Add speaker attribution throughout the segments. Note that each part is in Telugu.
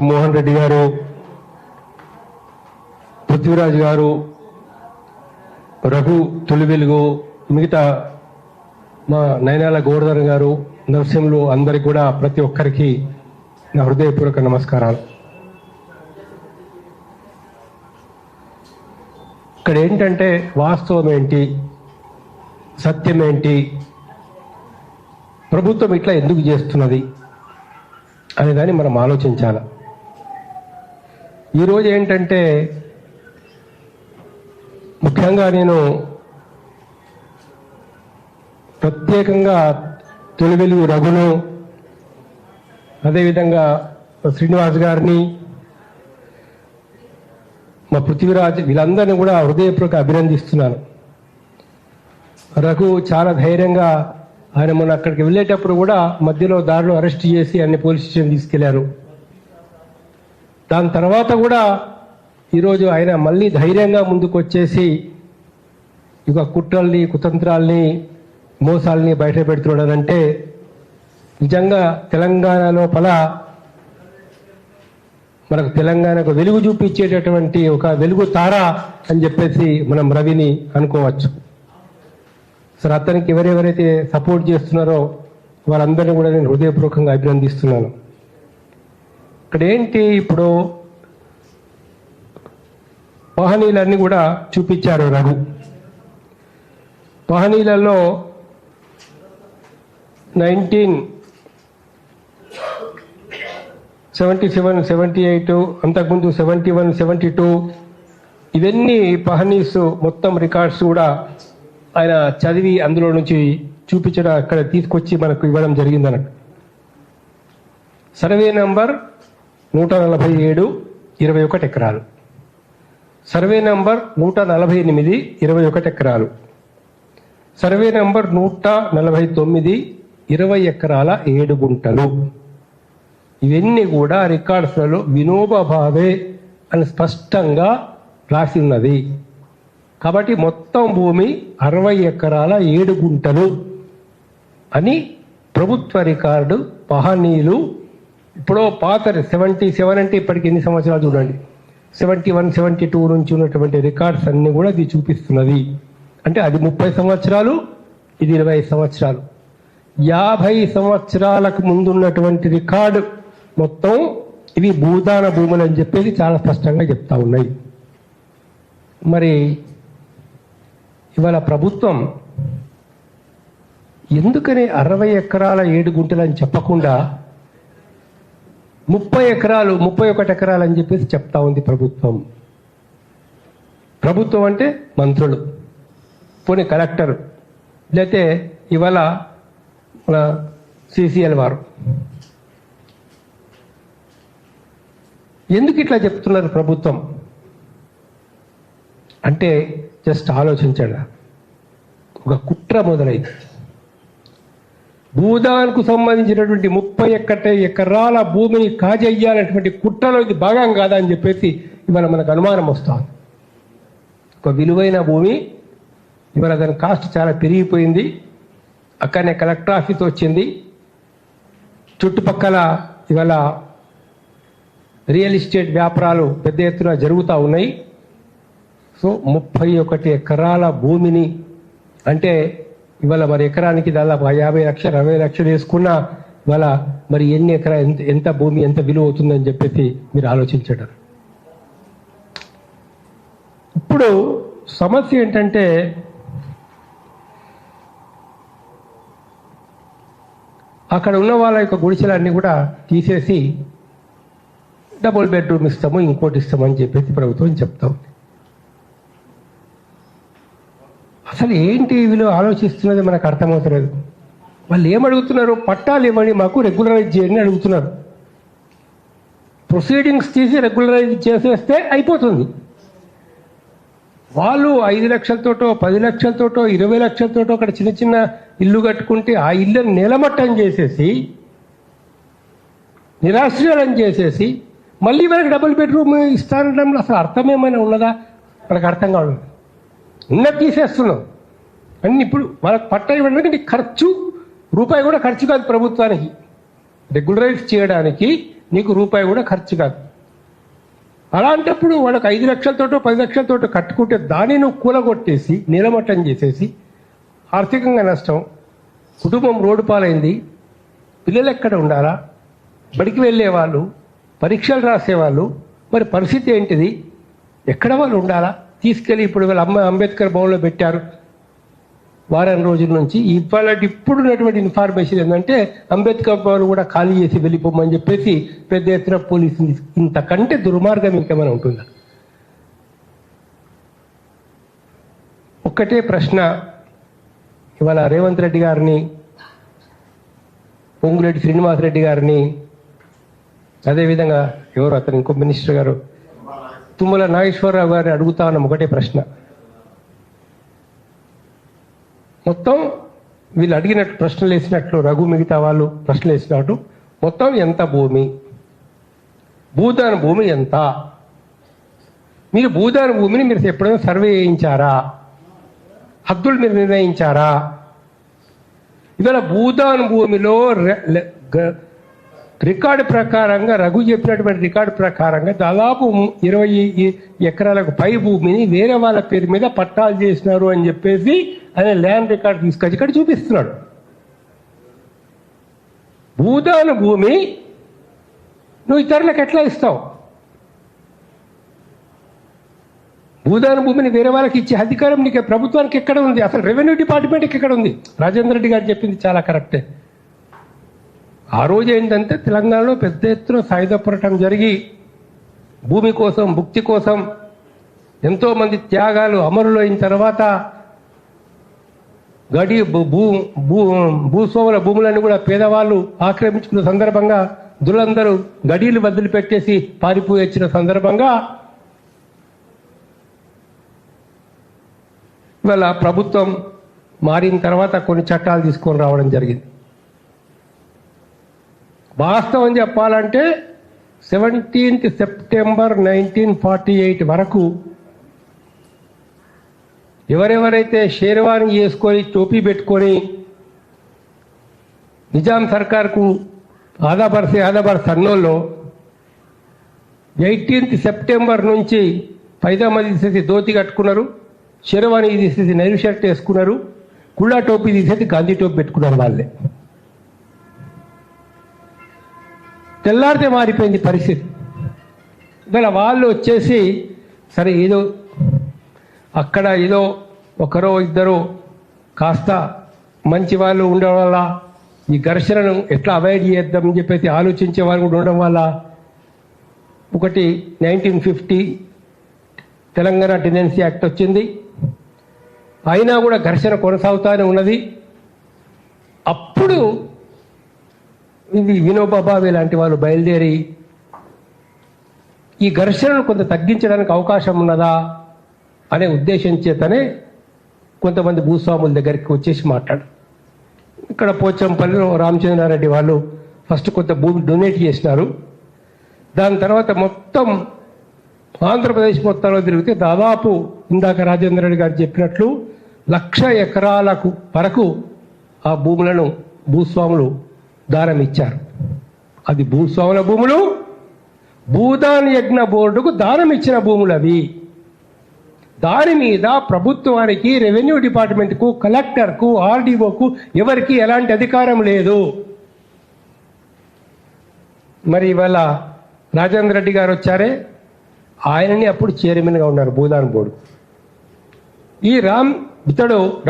Speaker 1: మోహన్ రెడ్డి గారు, పృథ్వీరాజ్ గారు, రఘు తొలివెలుగు, మిగతా మా నయనాల గోవర్ధన్ గారు, నరసింహులు అందరికి కూడా ప్రతి ఒక్కరికి నా హృదయపూర్వక నమస్కారాలు. ఇక్కడ ఏంటంటే వాస్తవం ఏంటి, సత్యం ఏంటి, ప్రభుత్వం ఇట్లా ఎందుకు చేస్తున్నది అనేదాన్ని మనం ఆలోచించాలి. ఈరోజు ఏంటంటే ముఖ్యంగా నేను ప్రత్యేకంగా తొలివెలుగు రఘును, అదేవిధంగా శ్రీనివాస్ గారిని, మా పృథ్వీరాజ్, వీళ్ళందరినీ కూడా హృదయపూర్వక అభినందిస్తున్నాను. రఘు చాలా ధైర్యంగా, ఆయన మొన్న అక్కడికి వెళ్ళేటప్పుడు కూడా మధ్యలో దారిలో అరెస్ట్ చేసి అన్ని పోలీస్ స్టేషన్ తీసుకెళ్లారు. దాని తర్వాత కూడా ఈరోజు ఆయన మళ్ళీ ధైర్యంగా ముందుకు వచ్చేసి ఇక కుట్రల్ని, కుతంత్రాల్ని, మోసాలని బయట పెడుతున్నాడంటే నిజంగా తెలంగాణ లోపల మనకు తెలంగాణకు వెలుగు చూపించేటటువంటి ఒక వెలుగు తార అని చెప్పేసి మనం రవిని అనుకోవచ్చు. సరే, అతనికి ఎవరెవరైతే సపోర్ట్ చేస్తున్నారో వారందరినీ కూడా నేను హృదయపూర్వకంగా అభినందిస్తున్నాను. ఇక్కడ ఏంటి, ఇప్పుడు మహనీయులన్నీ కూడా చూపించారు రఘు. మహనీయులలో 1977, 78, అంతకుముందు 71, 72 ఇవన్నీ పహనీస్ మొత్తం రికార్డ్స్ కూడా ఆయన చదివి అందులో నుంచి చూపించడం, అక్కడ తీసుకొచ్చి మనకు ఇవ్వడం జరిగిందన్నట్టు. సర్వే నంబర్ 147, 21 ఎకరాలు. సర్వే నంబర్ 148, 21 ఎకరాలు. సర్వే నంబర్ 149, 20 ఎకరాల 7 గుంటలు. ఇవన్నీ కూడా రికార్డ్స్లలో వినోబా భావే అని స్పష్టంగా రాసి ఉన్నది. కాబట్టి మొత్తం భూమి 60 ఎకరాల 7 గుంటలు అని ప్రభుత్వ రికార్డు. పహనీయులు ఇప్పుడు పాత 77 అంటే ఇప్పటికి ఎన్ని సంవత్సరాలు చూడండి, 71, 72 నుంచి ఉన్నటువంటి రికార్డ్స్ అన్ని కూడా ఇది చూపిస్తున్నది. అంటే అది 30 సంవత్సరాలు, ఇది 20 సంవత్సరాలు. 50 సంవత్సరాలకు ముందున్నటువంటి రికార్డు మొత్తం ఇవి భూదాన భూములు అని చెప్పేసి చాలా స్పష్టంగా చెప్తా ఉన్నాయి. మరి ఇవాళ ప్రభుత్వం ఎందుకని 60 ఎకరాల 7 గుంటలు అని చెప్పకుండా 30 ఎకరాలు, 31 ఎకరాలు అని చెప్పేసి చెప్తా ఉంది ప్రభుత్వం. ప్రభుత్వం అంటే మంత్రులు, పోనీ కలెక్టర్, లేకపోతే ఇవాళ మన సిసిఎల్ వారు. ఎందుకు ఇట్లా చెప్తున్నారు ప్రభుత్వం అంటే జస్ట్ ఆలోచించండి. ఒక కుట్ర మొదలైంది. భూదాన్కు సంబంధించినటువంటి 31 ఎకరాల భూమిని కాజేయాలనేటువంటి కుట్రలో ఇది భాగం కాదా అని చెప్పేసి ఇవాళ మనకు అనుమానం వస్తుంది. ఒక విలువైన భూమి ఇవాళ దాని కాస్ట్ చాలా పెరిగిపోయింది. అక్కడనే కలెక్టర్ ఆఫీస్ వచ్చింది. చుట్టుపక్కల ఇవాళ రియల్ ఎస్టేట్ వ్యాపారాలు పెద్ద ఎత్తున జరుగుతూ ఉన్నాయి. సో 31 ఎకరాల భూమిని అంటే ఇవాళ మరి ఎకరానికి దాదాపు 50 లక్షలు, 60 లక్షలు వేసుకున్నా ఇవాళ మరి ఎన్ని ఎకరా, ఎంత భూమి, ఎంత విలువ అవుతుందని చెప్పేసి మీరు ఆలోచించడం. ఇప్పుడు సమస్య ఏంటంటే అక్కడ ఉన్న వాళ్ళ యొక్క గుడిసెలన్నీ కూడా తీసేసి డబుల్ బెడ్రూమ్ ఇస్తాము, ఇంకోటి ఇస్తామని చెప్పేసి ప్రభుత్వం చెప్తా ఉంది. అసలు ఏంటి వీళ్ళు ఆలోచిస్తున్నది మనకు అర్థమవుతలేదు. వాళ్ళు ఏమడుగుతున్నారు, పట్టాలు ఇవ్వండి మాకు, రెగ్యులరైజ్ చేయండి అడుగుతున్నారు. ప్రొసీడింగ్స్ తీసి రెగ్యులరైజ్ చేసేస్తే అయిపోతుంది. వాళ్ళు 5 లక్షలతోటో, 10 లక్షలతోటో, 20 లక్షలతోటో అక్కడ చిన్న చిన్న ఇల్లు కట్టుకుంటే ఆ ఇల్లుని నిలమట్టం చేసేసి, నిరాశ్రయాలను చేసేసి మళ్ళీ మనకి డబుల్ బెడ్రూమ్ ఇస్తానడంలో అసలు అర్థం ఏమైనా ఉన్నదా? మనకు అర్థం కాదు. ఉన్నది తీసేస్తున్నాం అన్ని. ఇప్పుడు మనకు పట్టా ఇవ్వడానికి ఖర్చు రూపాయి కూడా ఖర్చు కాదు ప్రభుత్వానికి. రెగ్యులరైజ్ చేయడానికి నీకు రూపాయి కూడా ఖర్చు కాదు. అలాంటప్పుడు వాళ్ళకి 5 లక్షలతోటో 10 లక్షలతోటో కట్టుకుంటే దాన్ని నువ్వు కూలగొట్టేసి నిలమట్టం చేసేసి ఆర్థికంగా నష్టం, కుటుంబం రోడ్డు పాలైంది, పిల్లలు ఎక్కడ ఉండాలా, బడికి వెళ్ళేవాళ్ళు, పరీక్షలు రాసేవాళ్ళు, మరి పరిస్థితి ఏంటిది, ఎక్కడ వాళ్ళు ఉండాలా? తీసుకెళ్ళి ఇప్పుడు వీళ్ళ అంబేద్కర్ భవన్లో పెట్టారు వారం రోజుల నుంచి. ఇప్పుడున్నటువంటి ఇన్ఫర్మేషన్ ఏంటంటే అంబేద్కర్ భవన్ కూడా ఖాళీ చేసి వెళ్ళిపోమని చెప్పేసి పెద్ద ఎత్తున పోలీసులు. ఇంతకంటే దుర్మార్గం ఇంకేమైనా ఉంటుందా? ఒక్కటే ప్రశ్న, ఇవాళ రేవంత్ రెడ్డి గారిని, పొంగులేటి శ్రీనివాసరెడ్డి గారిని, అదేవిధంగా ఎవరు అతను ఇంకో మినిస్టర్ గారు తుమ్మల నాగేశ్వరరావు గారిని అడుగుతా ఉన్నాం ఒకటే ప్రశ్న. మొత్తం వీళ్ళు అడిగినట్టు ప్రశ్నలు వేసినట్లు రఘు మిగతా వాళ్ళు ప్రశ్నలు వేసినట్టు మొత్తం ఎంత భూమి, భూదాన భూమి ఎంత, మీరు భూదాన భూమిని మీరు ఎప్పుడైనా సర్వే చేయించారా, హద్దులు మీరు నిర్ణయించారా? ఇవాళ భూదాన భూమిలో రికార్డు ప్రకారంగా రఘు చెప్పినటువంటి రికార్డు ప్రకారంగా దాదాపు 20 ఎకరాలకు పై భూమిని వేరే వాళ్ళ పేరు మీద పట్టాలు చేసినారు అని చెప్పేసి ఆయన ల్యాండ్ రికార్డు తీసుకొచ్చి ఇక్కడ చూపిస్తున్నాడు. భూదాన భూమి నువ్వు ఇతరులకు ఎట్లా ఇస్తావు? భూదాన భూమిని వేరే వాళ్ళకి ఇచ్చే అధికారం నీకు ప్రభుత్వానికి ఎక్కడ ఉంది? అసలు రెవెన్యూ డిపార్ట్మెంట్కి ఎక్కడ ఉంది? రాజేంద్ర రెడ్డి గారు చెప్పింది చాలా కరెక్టే. ఆ రోజు ఏంటంటే తెలంగాణలో పెద్ద ఎత్తున సాయుధ పోరాటం జరిగి భూమి కోసం, భుక్తి కోసం ఎంతోమంది త్యాగాలు అమరులు అయిన తర్వాత భూస్వాముల భూములను కూడా పేదవాళ్ళు ఆక్రమించుకున్న సందర్భంగా దులందరూ గడీలు వదిలిపెట్టేసి పారిపోయి వచ్చిన సందర్భంగా ఇవాళ ప్రభుత్వం మారిన తర్వాత కొన్ని చట్టాలు తీసుకొని రావడం జరిగింది. వాస్తవం చెప్పాలంటే 17th సెప్టెంబర్ 1948 వరకు ఎవరెవరైతే షేర్వాణి చేసుకొని టోపీ పెట్టుకొని నిజాం సర్కార్కు ఆధాబర్స్ అన్నోళ్ళు 18th సెప్టెంబర్ నుంచి పైజామా తీసేసి ధోతి కట్టుకున్నారు, షేర్వాణి తీసేసి నైరు షర్ట్ వేసుకున్నారు, కుళ్ళా టోపీ తీసేసి గాంధీ టోపీ పెట్టుకున్నారు. వాళ్ళే తెల్లారితే మారిపోయింది పరిస్థితి. ఇవాళ వాళ్ళు వచ్చేసి సరే ఏదో అక్కడ ఏదో ఒకరో ఇద్దరు కాస్త మంచి వాళ్ళు ఉండడం వల్ల ఈ ఘర్షణను ఎట్లా అవాయిడ్ చేద్దామని చెప్పేసి ఆలోచించే వాళ్ళు కూడా ఉండడం వల్ల ఒకటి 1950 తెలంగాణ టెనెన్సీ యాక్ట్ వచ్చింది. అయినా కూడా ఘర్షణ కొనసాగుతూనే ఉన్నది. అప్పుడు ఇది వినోబా భావే లాంటి వాళ్ళు బయలుదేరి ఈ ఘర్షణను కొంత తగ్గించడానికి అవకాశం ఉన్నదా అనే ఉద్దేశం చేతనే కొంతమంది భూస్వాముల దగ్గరికి వచ్చేసి మాట్లాడు. ఇక్కడ పోచంపల్లిలో రామచంద్రారెడ్డి వాళ్ళు ఫస్ట్ కొంత భూమి డొనేట్ చేసినారు. దాని తర్వాత మొత్తం ఆంధ్రప్రదేశ్ మొత్తంలో తిరిగితే దాదాపు ఇందాక రాజేంద్ర రెడ్డి గారు చెప్పినట్లు 1,00,000 ఎకరాలకు వరకు ఆ భూములను భూస్వాములు దానం ఇచ్చారు. అది భూస్వాముల భూములు, భూదాన యజ్ఞ బోర్డుకు దానం ఇచ్చిన భూములు అవి. దాని మీద ప్రభుత్వానికి, రెవెన్యూ డిపార్ట్మెంట్కు, కలెక్టర్కు, ఆర్డీఓకు ఎవరికి ఎలాంటి అధికారం లేదు. మరి ఇవాళ రాజేంద్ర రెడ్డి గారు వచ్చారే, ఆయనని అప్పుడు చైర్మన్గా ఉన్నారు భూదాన బోర్డు. ఈ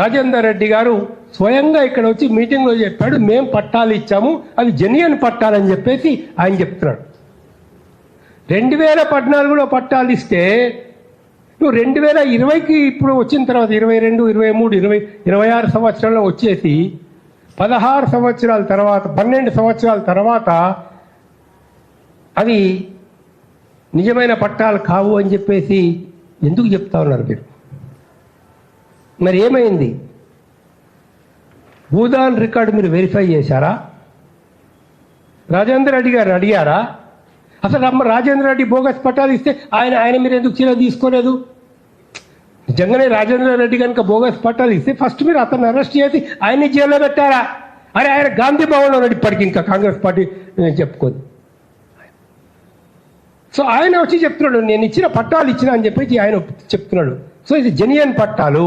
Speaker 1: రాజేందర్ రెడ్డి గారు స్వయంగా ఇక్కడ వచ్చి మీటింగ్లో చెప్పాడు, మేం పట్టాలు ఇచ్చాము, అది జెన్యున్ పట్టాలని చెప్పేసి ఆయన చెప్తున్నాడు. 2014లో పట్టాలు ఇస్తే నువ్వు 2020కి ఇప్పుడు వచ్చిన తర్వాత 22, 23, 26 సంవత్సరాల్లో వచ్చేసి 16 సంవత్సరాల తర్వాత 12 సంవత్సరాల తర్వాత అవి నిజమైన పట్టాలు కావు అని చెప్పేసి ఎందుకు చెప్తా ఉన్నారు మీరు? మరి ఏమైంది? భూదాన్ రికార్డు మీరు వెరిఫై చేశారా? రాజేంద్ర రెడ్డి గారు అడిగారా? అసలు రాజేంద్ర రెడ్డి బోగస్ పట్టాలు ఇస్తే ఆయన మీరు ఎందుకు చర్య తీసుకోలేదు? నిజంగానే రాజేంద్ర రెడ్డి కనుక బోగస్ పట్టాలు ఇస్తే ఫస్ట్ మీరు అతన్ని అరెస్ట్ చేసి ఆయన్ని జైల్లో పెట్టారా? అరే ఆయన గాంధీ భవన్లో ఉన్నాడు ఇప్పటికి, ఇంకా కాంగ్రెస్ పార్టీ చెప్పుకోదు. సో ఆయన వచ్చి చెప్తున్నాడు, నేను ఇచ్చిన పట్టాలు ఇచ్చిన అని చెప్పేసి ఆయన చెప్తున్నాడు. సో ఇది జెన్యున్ పట్టాలు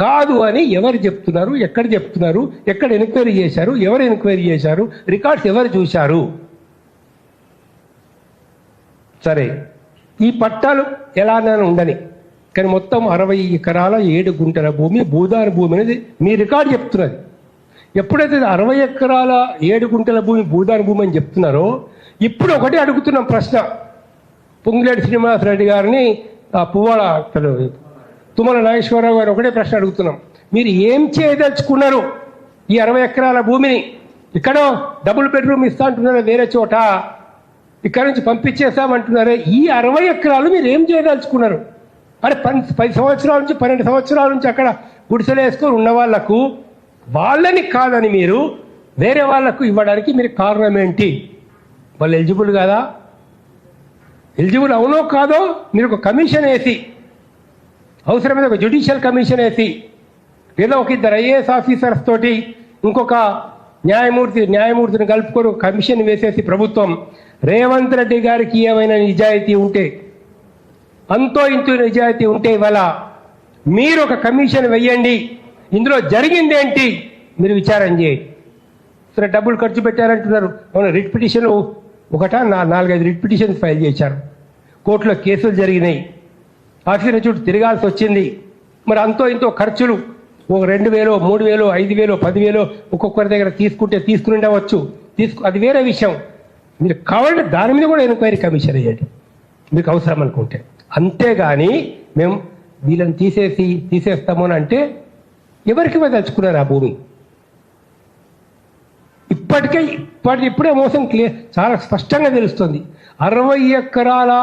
Speaker 1: కాదు అని ఎవరు చెప్తున్నారు, ఎక్కడ చెప్తున్నారు, ఎక్కడ ఎంక్వైరీ చేశారు, ఎవరు ఎంక్వైరీ చేశారు, రికార్డ్స్ ఎవరు చూశారు? సరే, ఈ పట్టాలు ఎలానైనా ఉండని, కానీ మొత్తం 60 ఎకరాల 7 గుంటల భూమి భూదాన భూమి అనేది మీ రికార్డు చెప్తున్నది. ఎప్పుడైతే 60 ఎకరాల 7 గుంటల భూమి భూదాన భూమి అని చెప్తున్నారో, ఇప్పుడు ఒకటే అడుగుతున్నాం ప్రశ్న. పొంగులేటి శ్రీనివాసరెడ్డి గారిని, పువ్వాడ తుమ్మల నాగేశ్వరరావు గారు ఒకటే ప్రశ్న అడుగుతున్నాం. మీరు ఏం చేయదలుచుకున్నారు ఈ 60 ఎకరాల భూమిని? ఇక్కడో డబుల్ బెడ్రూమ్ ఇస్తా అంటున్నారో వేరే చోట, ఇక్కడ నుంచి పంపించేస్తామంటున్నారే, ఈ 60 ఎకరాలు మీరు ఏం చేయదలుచుకున్నారు? అరే 10 సంవత్సరాల నుంచి 12 సంవత్సరాల నుంచి అక్కడ గుడిసెలు వేసుకొని ఉన్న వాళ్లకు, వాళ్ళని కాదని మీరు వేరే వాళ్లకు ఇవ్వడానికి మీరు కారణం ఏంటి? వాళ్ళు ఎలిజిబుల్ కాదా? ఎలిజిబుల్ అవునో కాదో మీరు ఒక కమిషన్ వేసి, అవసరమైన ఒక జ్యుడిషియల్ కమిషన్ వేసి, ఏదో ఒక 2 ఐఏఎస్ ఆఫీసర్స్ తోటి ఇంకొక న్యాయమూర్తిని కలుపుకొని కమిషన్ వేసేసి ప్రభుత్వం రేవంత్ రెడ్డి గారికి ఏమైనా నిజాయితీ ఉంటే, అంతో ఇంతో నిజాయితీ ఉంటే ఇవాళ మీరు ఒక కమిషన్ వెయ్యండి, ఇందులో జరిగిందేంటి మీరు విచారం చేయండి. సరే, డబ్బులు ఖర్చు పెట్టారంటున్నారు. అవును, రిట్ పిటిషన్లు 4-5 రిట్ పిటిషన్స్ ఫైల్ చేశారు, కోర్టులో కేసులు జరిగినాయి, ఆఫీసర్ చుట్టూ తిరగాల్సి వచ్చింది. మరి అంతో ఇంతో ఖర్చులు ఒక 2,000, 3,000, 5,000, 10,000 ఒక్కొక్కరి దగ్గర తీసుకుని ఉండవచ్చు. అది వేరే విషయం. మీరు కావాలంటే దాని మీద కూడా ఎంక్వైరీ కమిషన్ వేయండి మీకు అవసరం అనుకుంటే. అంతేగాని మేము వీళ్ళని తీసేస్తాము అని అంటే ఎవరికి తలుచుకున్నారు ఆ భూమి? ఇప్పుడే మోసం చాలా స్పష్టంగా తెలుస్తుంది. 60 ఎకరాల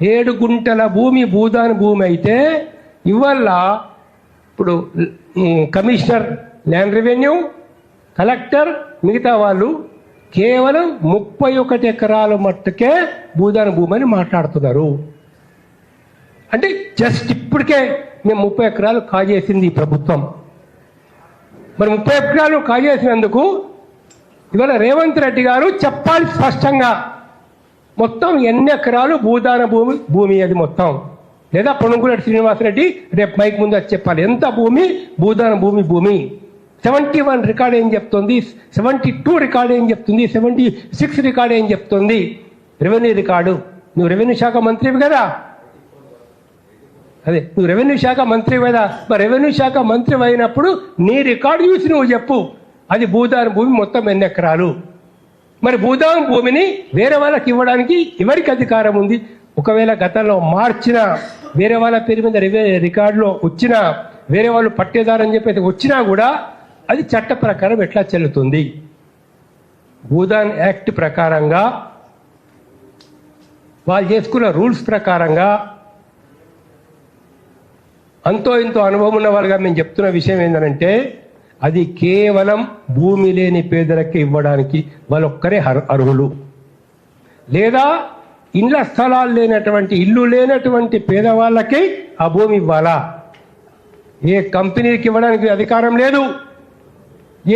Speaker 1: 7 గుంటల భూమి భూదాన భూమి అయితే ఇవాళ ఇప్పుడు కమిషనర్ ల్యాండ్ రెవెన్యూ, కలెక్టర్, మిగతా వాళ్ళు కేవలం 31 ఎకరాల మట్టుకే భూదాన భూమి అని మాట్లాడుతున్నారు. అంటే జస్ట్ ఇప్పటికే మేము 30 ఎకరాలు కాజేసింది ఈ ప్రభుత్వం. మరి 30 ఎకరాలు కాజేసినందుకు ఇవాళ రేవంత్ రెడ్డి గారు చెప్పాలి స్పష్టంగా, మొత్తం ఎన్ని ఎకరాలు భూదాన భూమి అది మొత్తం, లేదా పొంగులేటి శ్రీనివాసరెడ్డి రేపు మైక్ ముందు వచ్చి చెప్పాలి ఎంత భూమి భూదాన భూమి. 71 రికార్డ్ ఏం చెప్తుంది, 72 రికార్డ్ ఏం చెప్తుంది, 76 రికార్డ్ ఏం చెప్తుంది? Revenue record. నువ్వు రెవెన్యూ శాఖ మంత్రివి కదా, నువ్వు రెవెన్యూ శాఖ మంత్రివి కదా. మరి రెవెన్యూ శాఖ మంత్రి అయినప్పుడు నీ రికార్డు చూసి నువ్వు చెప్పు, అది భూదాన భూమి మొత్తం ఎన్ని ఎకరాలు. మరి భూదాన భూమిని వేరే వాళ్ళకి ఇవ్వడానికి ఎవరికి అధికారం ఉంది? ఒకవేళ గతంలో మార్చిన వేరే వాళ్ళ పేరు మీద రికార్డులో వచ్చినా, వేరే వాళ్ళు పట్టేదారని చెప్పేసి వచ్చినా కూడా అది చట్ట ప్రకారం ఎట్లా చెల్లుతుంది? భూదాన్ యాక్ట్ ప్రకారంగా వాళ్ళు చేసుకున్న రూల్స్ ప్రకారంగా అంతో ఇంతో అనుభవం ఉన్న వాళ్ళుగా మేము చెప్తున్న విషయం ఏంటంటే, అది కేవలం భూమి లేని పేదలకి ఇవ్వడానికి వాళ్ళొక్కరే అర్హులు, లేదా ఇండ్ల స్థలాలు లేనటువంటి, ఇల్లు లేనటువంటి పేదవాళ్ళకి ఆ భూమి ఇవ్వాలా. ఏ కంపెనీకి ఇవ్వడానికి అధికారం లేదు,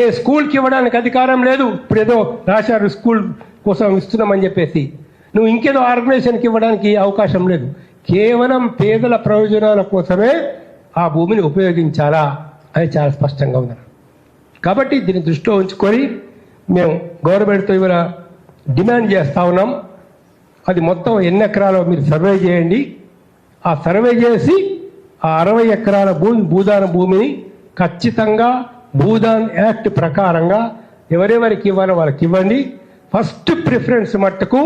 Speaker 1: ఏ స్కూల్కి ఇవ్వడానికి అధికారం లేదు. ఇప్పుడు ఏదో రాశారు స్కూల్ కోసం ఇస్తున్నామని చెప్పేసి, నువ్వు ఇంకేదో ఆర్గనైజేషన్కి ఇవ్వడానికి అవకాశం లేదు. కేవలం పేదల ప్రయోజనాల కోసమే ఆ భూమిని ఉపయోగించాలా అని చాలా స్పష్టంగా ఉంది. కాబట్టి దీన్ని దృష్టిలో ఉంచుకొని మేము గవర్నమెంట్తో ఇవాళ డిమాండ్ చేస్తూ ఉన్నాం, అది మొత్తం ఎన్ని ఎకరాలో మీరు సర్వే చేయండి. ఆ సర్వే చేసి ఆ 60 ఎకరాల భూదాన భూమిని ఖచ్చితంగా భూదాన్ యాక్ట్ ప్రకారంగా ఎవరెవరికి ఇవ్వాలో వాళ్ళకి ఇవ్వండి. ఫస్ట్ ప్రిఫరెన్స్ మట్టుకు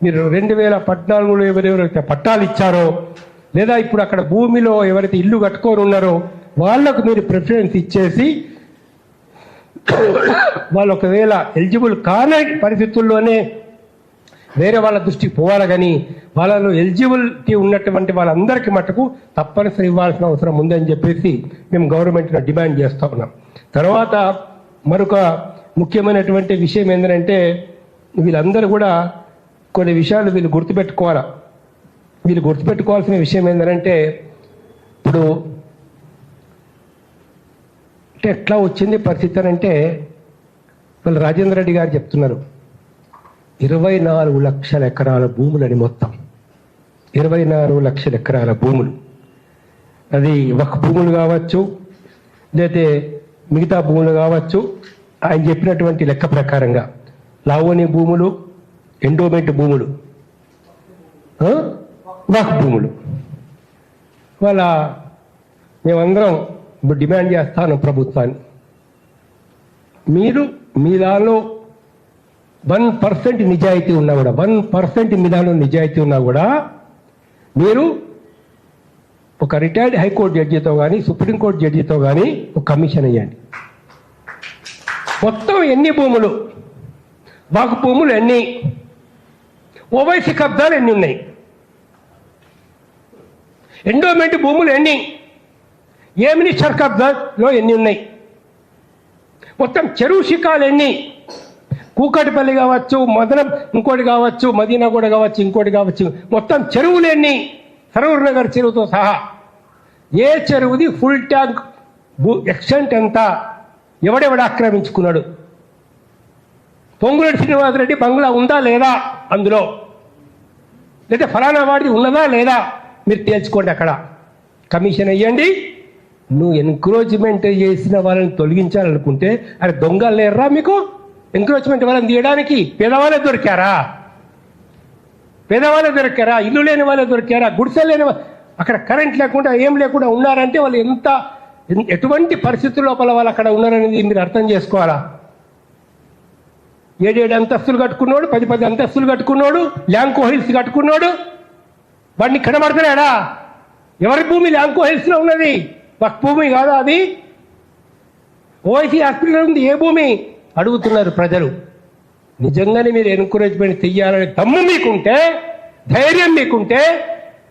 Speaker 1: మీరు 2014లో ఎవరెవరైతే పట్టాలు ఇచ్చారో, లేదా ఇప్పుడు అక్కడ భూమిలో ఎవరైతే ఇల్లు కట్టుకొని ఉన్నారో వాళ్లకు మీరు ప్రిఫరెన్స్ ఇచ్చేసి, వాళ్ళు ఒకవేళ ఎలిజిబుల్ కాని పరిస్థితుల్లోనే వేరే వాళ్ళ దృష్టికి పోవాలి. కానీ వాళ్ళలో ఎలిజిబిలిటీ ఉన్నటువంటి వాళ్ళందరికీ మటుకు తప్పనిసరి ఇవ్వాల్సిన అవసరం ఉందని చెప్పేసి మేము గవర్నమెంట్ని డిమాండ్ చేస్తూ ఉన్నాం. తర్వాత మరొక ముఖ్యమైనటువంటి విషయం ఏంటంటే, వీళ్ళందరూ కూడా కొన్ని విషయాలు వీళ్ళు గుర్తుపెట్టుకోవాలా. వీళ్ళు గుర్తుపెట్టుకోవాల్సిన విషయం ఏంటంటే, ఇప్పుడు అంటే ఎట్లా వచ్చింది పరిస్థితి అని అంటే, వాళ్ళు రాజేంద్ర రెడ్డి గారు చెప్తున్నారు 24 లక్షల ఎకరాల భూములని మొత్తం 24 లక్షల ఎకరాల భూములు. అది వక్ఫ్ భూములు కావచ్చు, లేకపోతే మిగతా భూములు కావచ్చు. ఆయన చెప్పినటువంటి లెక్క ప్రకారంగా లావోని భూములు, ఎండోమెంట్ భూములు, వక్ఫ్ భూములు. వాళ్ళ మేమందరం డిమాండ్ చేస్తాను ప్రభుత్వాన్ని, మీరు మీ దానిలో 1% నిజాయితీ ఉన్నా కూడా, 1% మీ దానిలో నిజాయితీ ఉన్నా కూడా మీరు ఒక రిటైర్డ్ హైకోర్టు జడ్జితో కానీ సుప్రీంకోర్టు జడ్జితో కానీ ఒక కమిషన్ వేయండి. మొత్తం ఎన్ని భూములు, వక్ఫ్ భూములు ఎన్ని, ఓవైసీ కబ్జాలు ఎన్ని ఉన్నాయి, ఎండోమెంట్ భూములు ఎన్ని, ఏ మినిస్టర్ కబ్జాలో ఎన్ని ఉన్నాయి, మొత్తం చెరువు శిఖాలు ఎన్ని, కూకటిపల్లి కావచ్చు, మదనం ఇంకోటి కావచ్చు, మదీనా కూడా కావచ్చు, ఇంకోటి కావచ్చు, మొత్తం చెరువులు ఎన్ని, సరూర్ నగర్ చెరువుతో సహా ఏ చెరువుది ఫుల్ ట్యాంక్ ఎక్స్టెంట్ ఎంత, ఎవడెవడ ఆక్రమించుకున్నాడు, పొంగులేటి శ్రీనివాసరెడ్డి బంగ్లా ఉందా లేదా అందులో, లేదా ఫలానా వాడిది ఉన్నదా లేదా మీరు తేల్చుకోండి. అక్కడ కమిషన్ అయ్యండి. నువ్వు ఎంక్రోచ్మెంట్ చేసిన వాళ్ళని తొలగించాలనుకుంటే అరే దొంగలు లేర్రా మీకు? ఎంక్రోచ్మెంట్ వాళ్ళని తీయడానికి పేదవాళ్ళే దొరికారా? పేదవాళ్ళే దొరికారా? ఇల్లు లేని వాళ్ళే దొరికారా? గుడిసె లేని, అక్కడ కరెంట్ లేకుండా ఏం లేకుండా ఉన్నారంటే వాళ్ళు ఎటువంటి పరిస్థితుల లోపల వాళ్ళు అక్కడ ఉన్నారనేది మీరు అర్థం చేసుకోవాలా. 7 అంతస్తులు కట్టుకున్నాడు, 10 అంతస్తులు కట్టుకున్నాడు, ల్యాంకో హిల్స్ కట్టుకున్నాడు, వాడిని కనబడుతున్నాడా? ఎవరి భూమి ల్యాంకో హిల్స్ లో ఉన్నది? వక్ఫ్ భూమి కాదా అది? ఓవైసీ హాస్పిటల్ ఉంది, ఏ భూమి అడుగుతున్నారు ప్రజలు. నిజంగానే మీరు ఎంకరేజ్మెంట్ చెయ్యాలనే దమ్ము మీకుంటే, ధైర్యం మీకుంటే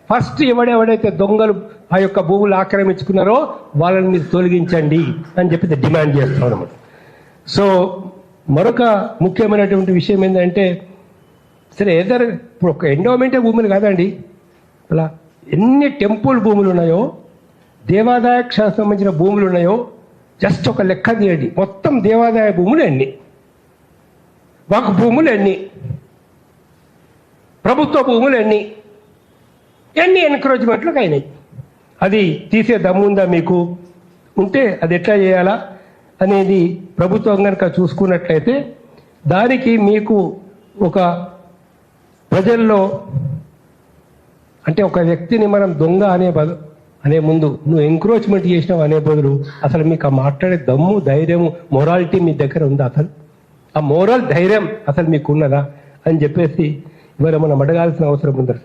Speaker 1: ఫస్ట్ ఎవడెవడైతే దొంగలు ఆ యొక్క భూములు ఆక్రమించుకున్నారో వాళ్ళని మీరు తొలగించండి అని చెప్పి డిమాండ్ చేస్తాం అన్నమాట. సో మరొక ముఖ్యమైనటువంటి విషయం ఏంటంటే, సరే ఇప్పుడు ఒక ఎండోమెంటే భూములు కాదండి, అలా ఎన్ని టెంపుల్ భూములు ఉన్నాయో, దేవాదాయ శాఖకు సంబంధించిన భూములు ఉన్నాయో జస్ట్ ఒక లెక్క తీయండి. మొత్తం దేవాదాయ భూములు ఎన్ని, వక్ఫ్ భూములు ఎన్ని, ప్రభుత్వ భూములు ఎన్ని ఎన్క్రోచ్మెంట్లకు అయినాయి. అది తీసే దమ్ముందా మీకు? ఉంటే అది ఎట్లా చేయాలా అనేది ప్రభుత్వం కనుక చూసుకున్నట్లయితే దానికి మీకు ఒక ప్రజల్లో అంటే ఒక వ్యక్తిని మనం దొంగ అనే ముందు నువ్వు ఎంక్రోచ్మెంట్ చేసినావు అనే బదులు అసలు మీకు ఆ మాట్లాడే దమ్ము, ధైర్యము, మొరాలిటీ మీ దగ్గర ఉందా? అసలు ఆ మోరల్ ధైర్యం అసలు మీకు ఉన్నదా అని చెప్పేసి ఇవాళ మనం అడగాల్సిన అవసరం ఉంది.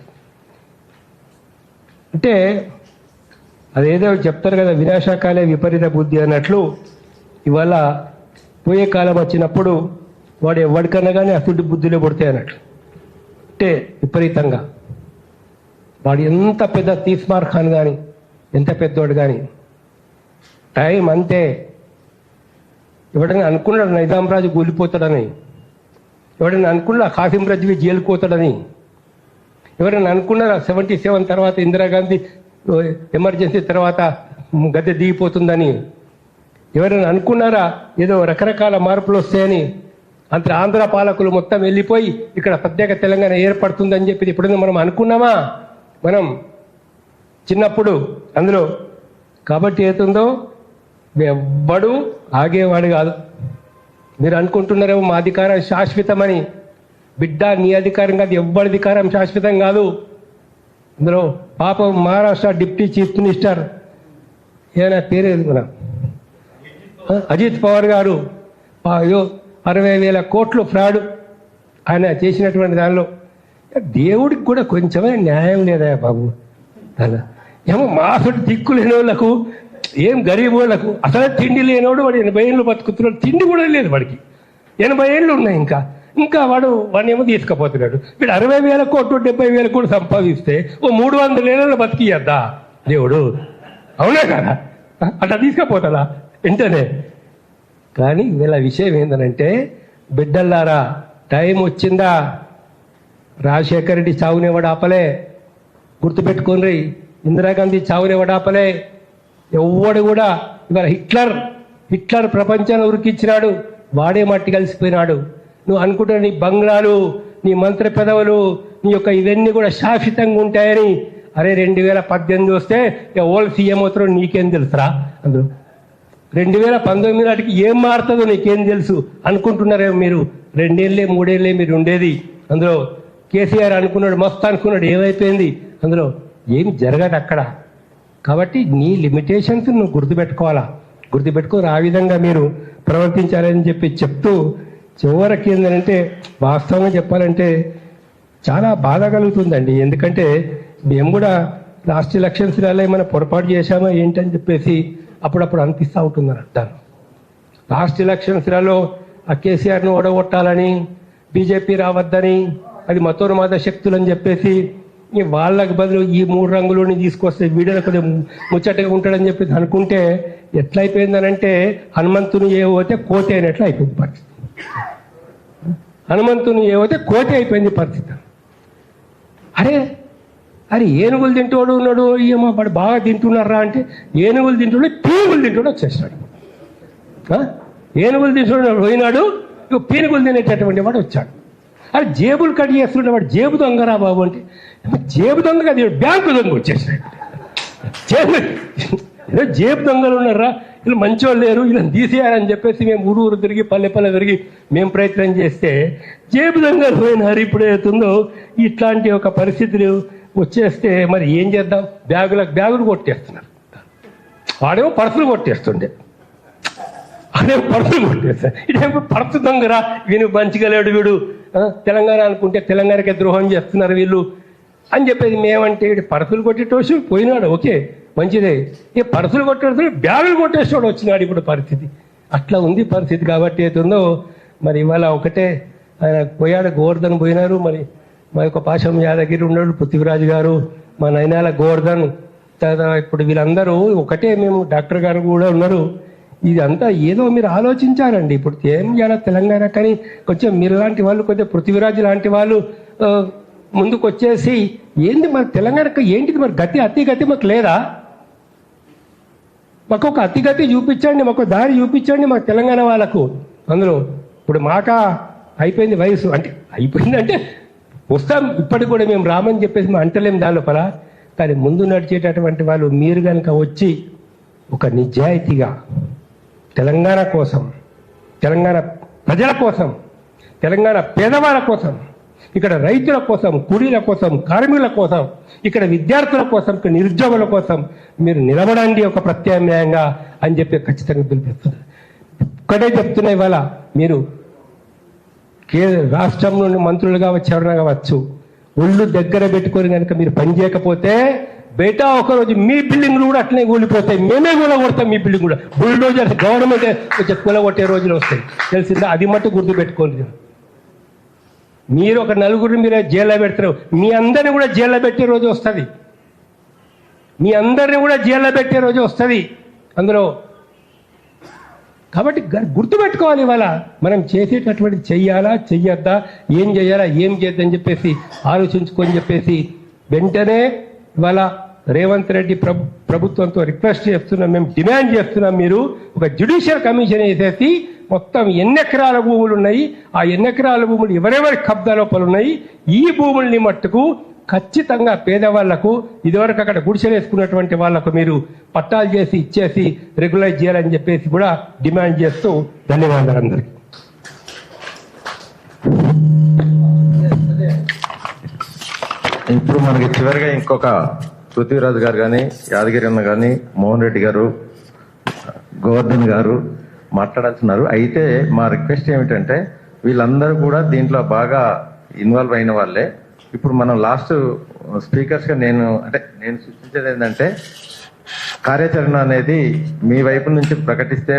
Speaker 1: అంటే అదేదో చెప్తారు కదా, వినాశకాలే విపరీత బుద్ధి అన్నట్లు ఇవాళ పోయే కాలం వచ్చినప్పుడు వాడు ఎవరికన్నా కానీ అసలు బుద్ధిలో పడతాయి అన్నట్లు. అంటే విపరీతంగా వాడు ఎంత పెద్ద తీస్మార్ ఖాన్ కానీ, ఎంత పెద్దవాడు కానీ టైం అంతే. ఎవడైనా అనుకున్నాడు నిజాం రాజు కూలిపోతాడని, ఎవడైనా అనుకున్నా కాసిం రజ్వీ జైలుకుపోతాడని, ఎవరైనా అనుకున్నారా 77 తర్వాత ఇందిరాగాంధీ ఎమర్జెన్సీ తర్వాత గద్దె దిగిపోతుందని, ఎవరైనా అనుకున్నారా ఏదో రకరకాల మార్పులు వస్తాయని? ఆంధ్ర పాలకులు మొత్తం వెళ్ళిపోయి ఇక్కడ ప్రత్యేక తెలంగాణ ఏర్పడుతుందని చెప్పి ఎప్పుడైనా మనం అనుకున్నామా? మనం చిన్నప్పుడు అందులో కాబట్టి ఏతుందో ఎవ్వడు ఆగేవాడు కాదు. మీరు అనుకుంటున్నారేమో మా అధికారం శాశ్వతమని. బిడ్డ, నీ అధికారం కాదు, ఎవ్వడి అధికారం శాశ్వతం కాదు. అందులో పాపం మహారాష్ట్ర డిప్యూటీ చీఫ్ మినిస్టర్ ఏమైనా పేరేది మన అజిత్ పవార్ గారు 60,000 కోట్లు ఫ్రాడ్ ఆయన చేసినటువంటి దానిలో దేవుడికి కూడా కొంచెమే న్యాయం లేదా బాబు? అలా ఏమో మాసడు దిక్కు లేని వాళ్ళకు, ఏం గరీబ్ వాళ్ళకు అసలు తిండి లేనివాడు వాడు 80 ఏళ్ళు బతుకుతున్నాడు, తిండి కూడా లేదు వాడికి, 80 ఏళ్ళు ఉన్నాయి ఇంకా వాడిని ఏమో తీసుకుపోతున్నాడు. వీడు 60,000 కోట్లు 70,000 కోట్లు సంపాదిస్తే ఓ 300 ఏళ్ళలో బతికియద్దా దేవుడు? అవునా కదా? అట్లా తీసుకుపోతాడా వెంటనే? కానీ వీళ్ళ విషయం ఏంటంటే, బిడ్డల్లారా టైం వచ్చిందా? రాజశేఖర రెడ్డి చావునేవాడు ఆపలే, గుర్తుపెట్టుకోండి. ఇందిరాగాంధీ చావునేవాడు ఆపలే. ఎవ్వడు కూడా ఇవాళ హిట్లర్ ప్రపంచాన్ని ఉరికిచ్చినాడు, వాడే మట్టి కలిసిపోయినాడు. నువ్వు అనుకుంటున్న నీ బంగ్లాలు, నీ మంత్రి పదవులు నీ యొక్క ఇవన్నీ కూడా శాశ్వతంగా ఉంటాయని. అరే 2018 వస్తే ఓల్డ్ సీఎం అవుతారో నీకేం తెలుసురా? అందులో 2019 నాటికి ఏం మారుతుందో నీకేం తెలుసు అనుకుంటున్నారేమో మీరు. 2 ఏళ్ళే 3 ఏళ్ళే మీరు ఉండేది. అందులో కేసీఆర్ అనుకున్నాడు, మస్తు అనుకున్నాడు, ఏమైపోయింది? అందులో ఏం జరగదు అక్కడ. కాబట్టి నీ లిమిటేషన్స్ నువ్వు గుర్తుపెట్టుకోవాలా, గుర్తుపెట్టుకుని ఆ విధంగా మీరు ప్రవర్తించాలని చెప్పి చెప్తూ, చివరికి ఏంటంటే వాస్తవంగా చెప్పాలంటే చాలా బాధ కలుగుతుందండి. ఎందుకంటే మేము కూడా లాస్ట్ ఎలక్షన్స్ ఏమైనా పొరపాటు చేశామా ఏంటని చెప్పేసి అప్పుడప్పుడు అనిపిస్తూ ఉంటుందని అంటాను. లాస్ట్ ఎలక్షన్స్లలో ఆ కేసీఆర్ను ఓడగొట్టాలని, బీజేపీ రావద్దని, అది మతోన్మాద శక్తులు అని చెప్పేసి వాళ్ళకి బదులు ఈ 3 రంగులని తీసుకొస్తే వీడియోలో కొద్దిగా ముచ్చటగా ఉంటాడని చెప్పేసి అనుకుంటే ఎట్లయిపోయిందనంటే హనుమంతుని ఏవైతే కోతి అయినట్లు అయిపోయింది పరిస్థితి. హనుమంతుని ఏవైతే కోతి అయిపోయింది పరిస్థితి. అరే అరే ఏనుగులు తింటోడు ఉన్నాడు, ఏమో వాడు బాగా తింటున్నారా అంటే ఏనుగులు తింటున్నాడు, పీనుగులు తింటున్నాడు వచ్చేసాడు. ఏనుగులు తింటున్నాడు పోయినాడు, పీనుగులు తినేటటువంటి వాడు వచ్చాడు. అది జేబులు కట్ చేస్తుంటే వాడు జేబు దొంగరా బాబు అంటే జేబు దొంగ కాదు, బ్యాంకు దొంగ వచ్చేసాడు. జేబు దొంగలు ఉన్నారా, వీళ్ళు మంచోళ్ళు లేరు, వీళ్ళని తీసేయాలని చెప్పేసి మేము ఊరు తిరిగి పల్లె తిరిగి మేము ప్రయత్నం చేస్తే జేబు దొంగలు పోయినారు. ఇప్పుడు అవుతుందో ఇట్లాంటి ఒక పరిస్థితులు వచ్చేస్తే మరి ఏం చేద్దాం? బ్యాగులు కొట్టేస్తున్నారు. వాడేమో పర్సులు కొట్టేస్తుండే, అదేమో పర్సులు కొట్టేస్తారు. ఇదేమో పర్సు దొంగరా, వీడు మంచిగలేడు, వీడు తెలంగాణ అనుకుంటే తెలంగాణకే ద్రోహం చేస్తున్నారు వీళ్ళు అని చెప్పేది మేమంటే పర్సులు కొట్టేటోసి పోయినాడు, ఓకే మంచిదే. ఈ పర్సులు కొట్టేసి బ్యాగులు కొట్టేసేవాడు వచ్చినాడు. ఇప్పుడు పరిస్థితి అట్లా ఉంది పరిస్థితి. కాబట్టి ఏతుందో మరి ఇవాళ ఒకటే ఆయన పోయాడు, గోవర్ధన్ పోయినారు. మరి మా యొక్క పాశం యాదగిరి ఉన్నాడు, పృథ్వీరాజు గారు, మా నైనాల గోవర్ధన్, ఇప్పుడు వీళ్ళందరూ ఒకటే. మేము డాక్టర్ గారు కూడా ఉన్నారు. ఇదంతా ఏదో మీరు ఆలోచించారండి. ఇప్పుడు ఏం చేయాలి తెలంగాణ, కానీ కొంచెం మీరు లాంటి వాళ్ళు, కొంచెం పృథ్వీరాజు లాంటి వాళ్ళు ముందుకు వచ్చేసి ఏంది మరి తెలంగాణకు ఏంటిది మరి గతి, అతిగతి మాకు లేదా? మాకు ఒక అతిగతి చూపించండి, మాకు దారి చూపించండి మాకు తెలంగాణ వాళ్ళకు. అందులో ఇప్పుడు మాక అయిపోయింది వయసు, అంటే అయిపోయిందంటే వస్తాం, ఇప్పటికి కూడా మేము రామని చెప్పేసి మేము అంటలేం దాని లోపల. కానీ ముందు నడిచేటటువంటి వాళ్ళు మీరు కనుక వచ్చి ఒక నిజాయితీగా తెలంగాణ కోసం, తెలంగాణ ప్రజల కోసం, తెలంగాణ పేదవాళ్ళ కోసం, ఇక్కడ రైతుల కోసం, కూలీల కోసం, కార్మికుల కోసం, ఇక్కడ విద్యార్థుల కోసం, ఇక్కడ నిరుద్యోగుల కోసం మీరు నిలబడండి ఒక ప్రత్యామ్నాయంగా అని చెప్పి ఖచ్చితంగా పిలిపిస్తున్నారు. ఒక్కటే చెప్తున్నా, ఇవాళ మీరు రాష్ట్రం నుండి మంత్రులు కావచ్చు, ఎవరైనా కావచ్చు, ఒళ్ళు దగ్గర పెట్టుకొని కనుక మీరు పనిచేయకపోతే బయట ఒకరోజు మీ బిల్డింగ్లు కూడా అట్లనే కూలిపోతాయి. మేమే కూలగొడతాం మీ బిల్డింగ్ కూడా. బుల్డోజర్ గవర్నమెంట్ కొంచెం కూలగొట్టే రోజులు వస్తాయి, తెలిసిందా? అది మట్టు గుర్తు పెట్టుకోండి. మీరు ఒక నలుగురిని మీరే జైల్లో పెడతారు, మీ అందరిని కూడా జైల్లో పెట్టే రోజు వస్తుంది. మీ అందరిని కూడా జైల్లో పెట్టే రోజు వస్తుంది అందులో. కాబట్టి గుర్తుపెట్టుకోవాలి, ఇవాళ మనం చేసేటటువంటి చెయ్యాలా చెయ్యొద్దా, ఏం చేయాలా ఏం చేద్దని చెప్పేసి ఆలోచించుకొని చెప్పేసి వెంటనే ఇవాళ రేవంత్ రెడ్డి ప్రభుత్వంతో రిక్వెస్ట్ చేస్తున్నాం, మేము డిమాండ్ చేస్తున్నాం, మీరు ఒక జ్యుడిషియల్ కమిషన్ వేసేసి మొత్తం ఎన్ని ఎకరాల భూములు ఉన్నాయి, ఆ ఎన్ని ఎకరాల భూములు ఎవరెవరి కబ్జా లోపల ఉన్నాయి, ఈ భూముల్ని మట్టుకు ఖచ్చితంగా పేదవాళ్లకు, ఇదివరకు అక్కడ గుడిసెలు వేసుకున్నటువంటి వాళ్లకు మీరు పట్టాలు చేసి ఇచ్చేసి రెగ్యులైజ్ చేయాలని చెప్పేసి కూడా డిమాండ్ చేస్తూ ధన్యవాదాలు అందరికీ.
Speaker 2: ఇప్పుడు మనకి చివరిగా ఇంకొక పృథ్వీరాజు గారు కానీ, యాదగిరి అన్న కానీ, మోహన్ రెడ్డి గారు, గోవర్ధన్ గారు మాట్లాడాల్సినారు. అయితే మా రిక్వెస్ట్ ఏమిటంటే వీళ్ళందరూ కూడా దీంట్లో బాగా ఇన్వాల్వ్ అయిన వాళ్ళే. ఇప్పుడు మనం లాస్ట్ స్పీకర్స్గా నేను సూచించేది ఏంటంటే కార్యాచరణ అనేది మీ వైపు నుంచి ప్రకటిస్తే,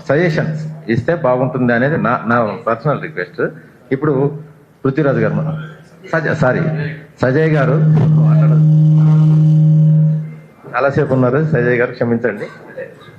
Speaker 2: సజెషన్స్ ఇస్తే బాగుంటుంది అనేది నా పర్సనల్ రిక్వెస్ట్. ఇప్పుడు పృథ్వీరాజు గారు, సజయ్ గారు చాలాసేపు ఉన్నారు. సజయ్ గారు క్షమించండి.